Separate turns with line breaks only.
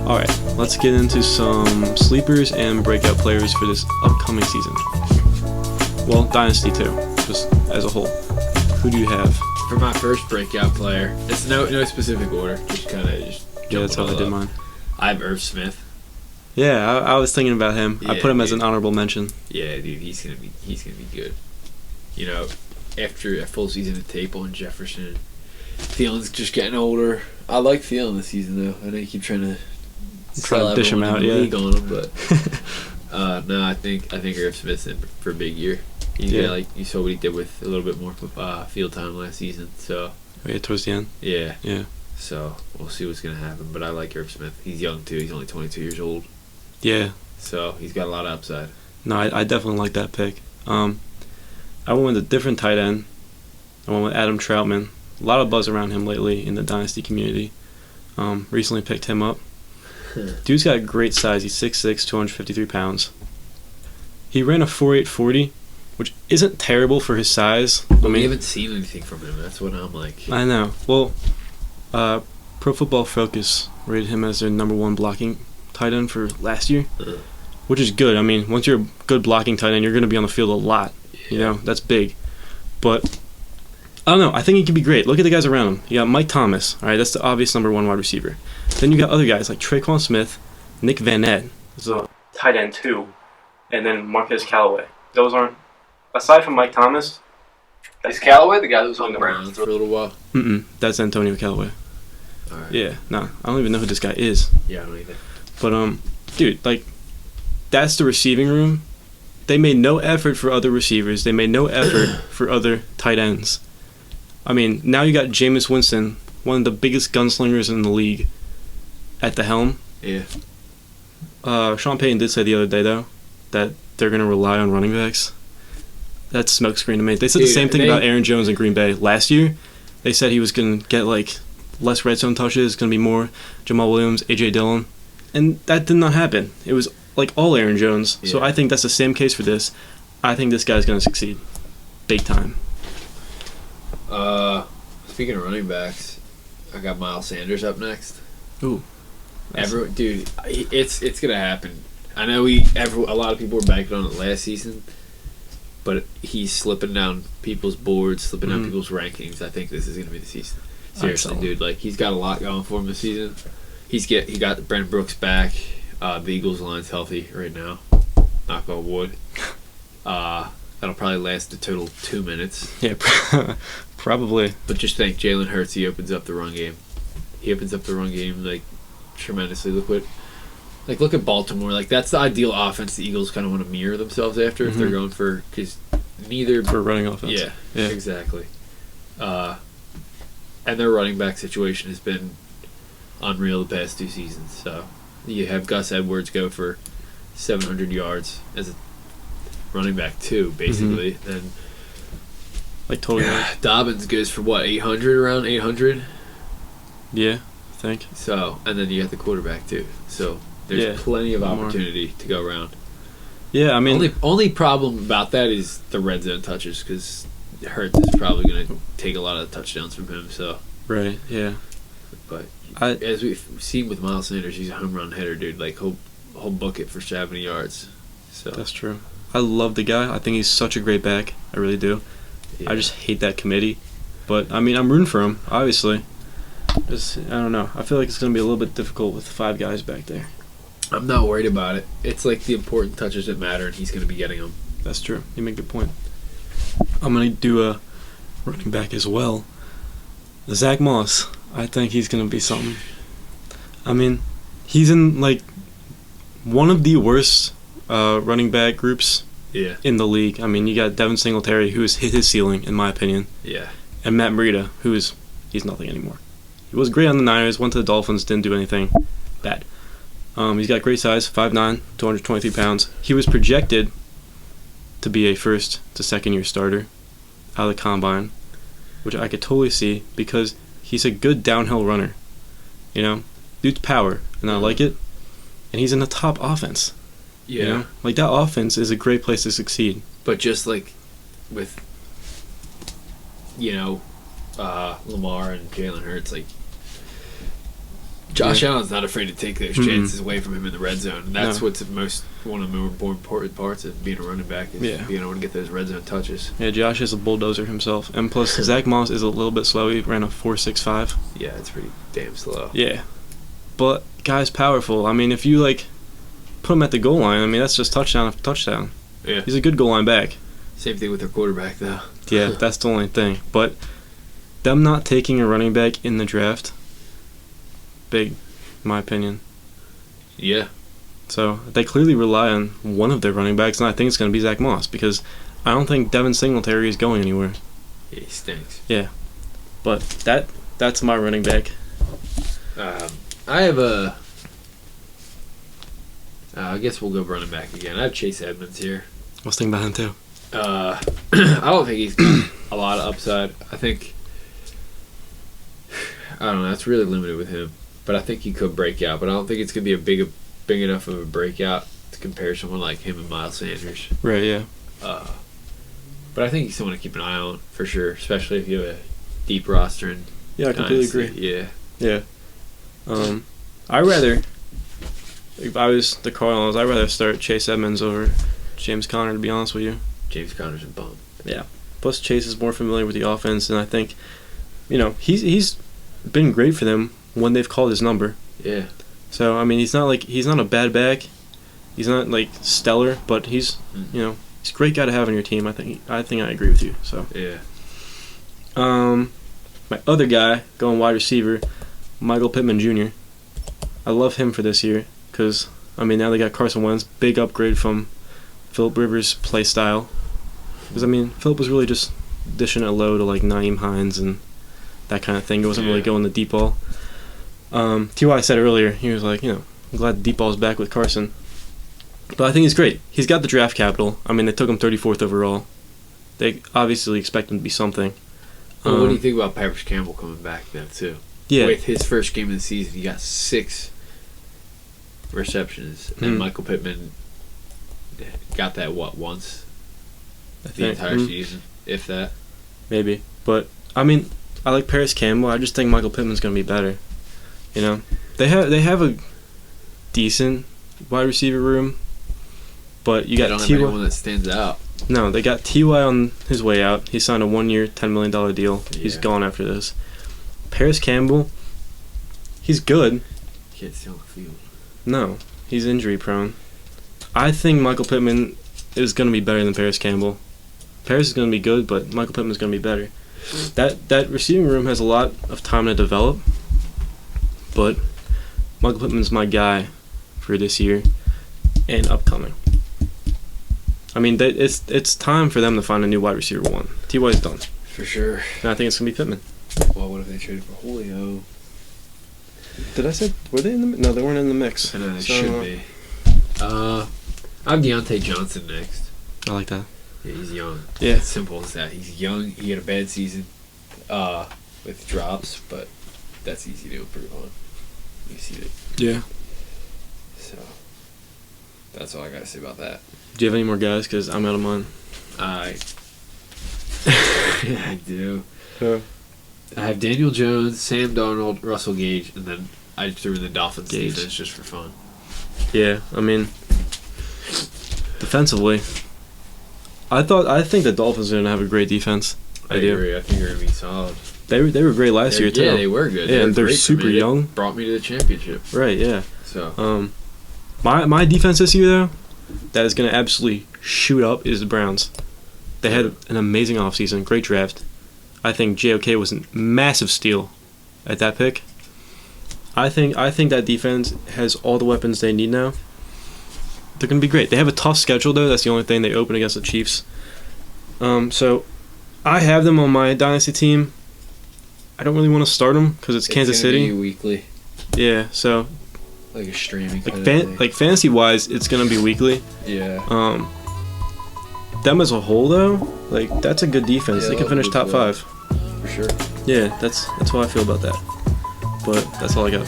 All right, let's get into some sleepers and breakout players for this upcoming season. Well, Dynasty too, just as a whole. Who do you have?
For my first breakout player, it's no specific order. Just kind of
Yeah, that's how I did mine.
I have Irv Smith.
Yeah, I was thinking about him. I put him as an honorable mention.
Yeah, dude, he's gonna be good. You know, after a full season of Taple and Jefferson, Thielen's just getting older. I like Thielen this season though. I know you keep trying to
dish him out, yeah.
League on him, but no, I think Irv Smith's in for a big year. Like you saw what he did with a little bit more field time last season. So
towards the end.
Yeah.
Yeah.
So we'll see what's gonna happen. But I like Irv Smith. He's young too. He's only 22 years old.
Yeah.
So he's got a lot of upside.
No, I definitely like that pick. I went with a different tight end. I went with Adam Troutman. A lot of buzz around him lately in the Dynasty community. Recently picked him up. Dude's got great size. He's 6'6", 253 pounds. He ran a 4.840, which isn't terrible for his size.
We haven't seen anything from him. That's what I'm like.
I know. Well, Pro Football Focus rated him as their number one blocking tight end for last year, which is good. I mean, once you're a good blocking tight end, you're going to be on the field a lot. Yeah. You know, that's big. But I don't know. I think he could be great. Look at the guys around him. You got Mike Thomas. All right, that's the obvious number one wide receiver. Then you got other guys like Traquan Smith, Nick Van Nett, is a tight end too, and then Marquez Callaway. Those aren't, aside from Mike Thomas.
Is Callaway the guy that was on the Browns for a little while?
That's Antonio Callaway.
All right.
Yeah, no, I don't even know who this guy is.
Yeah, I don't either.
But dude, like, that's the receiving room. They made no effort for other receivers. They made no effort for other tight ends. I mean, now you got Jameis Winston, one of the biggest gunslingers in the league, at the helm.
Yeah.
Sean Payton did say the other day, though, that they're going to rely on running backs. That's smokescreen to me. They said the same thing about Aaron Jones in Green Bay. Last year, they said he was going to get, like, less red zone touches, going to be more Jamal Williams, A.J. Dillon. And that did not happen. It was, like, all Aaron Jones. Yeah. So I think that's the same case for this. I think this guy's going to succeed. Big time.
Speaking of running backs, I got Miles Sanders up next.
Ooh.
Dude, it's gonna happen. I know a lot of people were banking on it last season, but he's slipping down people's boards, slipping down people's rankings. I think this is gonna be the season. Seriously, dude, like he's got a lot going for him this season. He got Brent Brooks back. The Eagles line's healthy right now. Knock on wood. That'll probably last a total 2 minutes.
Yeah, probably.
But just think, Jalen Hurts, he opens up the run game. Like tremendously. Look at Baltimore. Like that's the ideal offense the Eagles kind of want to mirror themselves after if they're going for, because neither
for running offense.
Yeah, exactly. And their running back situation has been unreal the past 2 seasons. So you have Gus Edwards go for 700 yards as a running back too, basically. Then
like totally.
Dobbins goes for what, 800, around 800.
Yeah, I think.
So, and then you got the quarterback too. So there's plenty of opportunity to go around.
Yeah, I mean,
only problem about that is the red zone touches, because Hurts is probably going to take a lot of the touchdowns from him. So
right, yeah.
But as we've seen with Miles Sanders, he's a home run hitter, dude. Like he'll book it for 70 yards. So
that's true. I love the guy. I think he's such a great back. I really do. Yeah. I just hate that committee. But, I mean, I'm rooting for him, obviously. Just, I don't know. I feel like it's going to be a little bit difficult with 5 guys back there.
I'm not worried about it. It's like the important touches that matter, and he's going to be getting them.
That's true. You make a good point. I'm going to do a running back as well. Zach Moss. I think he's going to be something. I mean, he's in, like, one of the worst running back groups in the league. I mean, you got Devin Singletary, who has hit his ceiling, in my opinion.
Yeah.
And Matt Breida, he's nothing anymore. He was great on the Niners, went to the Dolphins, didn't do anything bad. He's got great size, 5'9", 223 pounds. He was projected to be a first to second year starter out of the combine, which I could totally see because he's a good downhill runner. You know, dude's power, and I like it. And he's in the top offense.
Yeah.
You know? Like, that offense is a great place to succeed.
But just like with, Lamar and Jalen Hurts, like, Josh Allen's not afraid to take those chances away from him in the red zone. And that's what's one of the more important parts of being a running back is being able to get those red zone touches.
Yeah, Josh is a bulldozer himself. And plus, Zach Moss is a little bit slow. He ran a 4.65.
Yeah, it's pretty damn slow.
Yeah. But, guy's powerful. I mean, if you, put him at the goal line, I mean, that's just touchdown after touchdown.
Yeah.
He's a good goal line back.
Same thing with their quarterback, though.
Yeah, that's the only thing. But them not taking a running back in the draft, big, in my opinion.
Yeah.
So they clearly rely on one of their running backs, and I think it's going to be Zach Moss because I don't think Devin Singletary is going anywhere.
Yeah, he stinks.
Yeah. But that's my running back.
I have I guess we'll go running back again. I have Chase Edmonds here.
I was thinking about him too.
I don't think he's got a lot of upside. I don't know. It's really limited with him. But I think he could break out. But I don't think it's going to be a big enough of a breakout to compare someone like him and Miles Sanders.
Right, yeah.
But I think he's someone to keep an eye on for sure, especially if you have a deep roster. And
yeah, I completely agree.
Yeah.
Yeah. If I was the Cardinals, I'd rather start Chase Edmonds over James Conner, to be honest with you.
James Conner's a bum.
Yeah. Plus, Chase is more familiar with the offense, and I think, he's been great for them when they've called his number.
Yeah.
So, I mean, he's not a bad back. He's not, stellar, but he's, he's a great guy to have on your team. I think I agree with you. So.
Yeah.
My other guy, going wide receiver, Michael Pittman Jr. I love him for this year because, now they got Carson Wentz, big upgrade from Phillip Rivers' play style. Because, Phillip was really just dishing it low to, Nyheim Hines and that kind of thing. It wasn't really going the deep ball. T.Y. said earlier, he was like, I'm glad the deep ball's back with Carson. But I think he's great. He's got the draft capital. They took him 34th overall. They obviously expect him to be something.
Well, what do you think about Paris Campbell coming back now, too?
Yeah.
With his first game of the season, he got 6 receptions. And Michael Pittman got that, once? The entire season, if that.
Maybe. But, I like Paris Campbell. I just think Michael Pittman's going to be better. They have a decent wide receiver room, but you got
T.Y. They don't have anyone that stands out.
No, they got T.Y. on his way out. He signed a 1-year, $10 million deal. Yeah. He's gone after this. Paris Campbell, he's good.
Can't stay on the field. No,
he's injury prone. I think Michael Pittman is going to be better than Paris Campbell. Paris is going to be good, but Michael Pittman's going to be better. That receiving room has a lot of time to develop, but Michael Pittman's my guy for this year and upcoming. It's time for them to find a new wide receiver 1. T.Y.'s done.
For sure.
And I think it's going to be Pittman.
Well, what if they traded for Julio?
Did I say, were they in the mix? No, they weren't in the mix.
I know they should be. I have Deontay Johnson next.
I like that.
Yeah, he's young.
Yeah.
It's simple as that. He's young. He had a bad season with drops, but that's easy to improve on. You see it.
Yeah.
So, that's all I got to say about that.
Do you have any more guys? Because I'm out of mine.
I do.
Who?
I have Daniel Jones, Sam Darnold, Russell Gage, and then I threw in the Dolphins defense just for fun.
Yeah, defensively, I think the Dolphins are going to have a great defense.
I agree. I think they're going to be solid.
They were great last year, too.
Yeah, they were good.
Yeah, and they're super young.
They brought me to the championship.
Right, yeah.
So,
my defense this year, though, that is going to absolutely shoot up is the Browns. They had an amazing offseason, great draft. I think JOK was a massive steal at that pick. I think that defense has all the weapons they need now. They're going to be great. They have a tough schedule, though. That's the only thing. They open against the Chiefs. So I have them on my Dynasty team. I don't really want to start them because it's Kansas City.
Be weekly.
Yeah, so
like a streaming
like fantasy-wise, it's going to be weekly.
Yeah.
Them as a whole, though, that's a good defense. They can finish top 5.
For sure.
Yeah, that's how I feel about that. But that's all I got.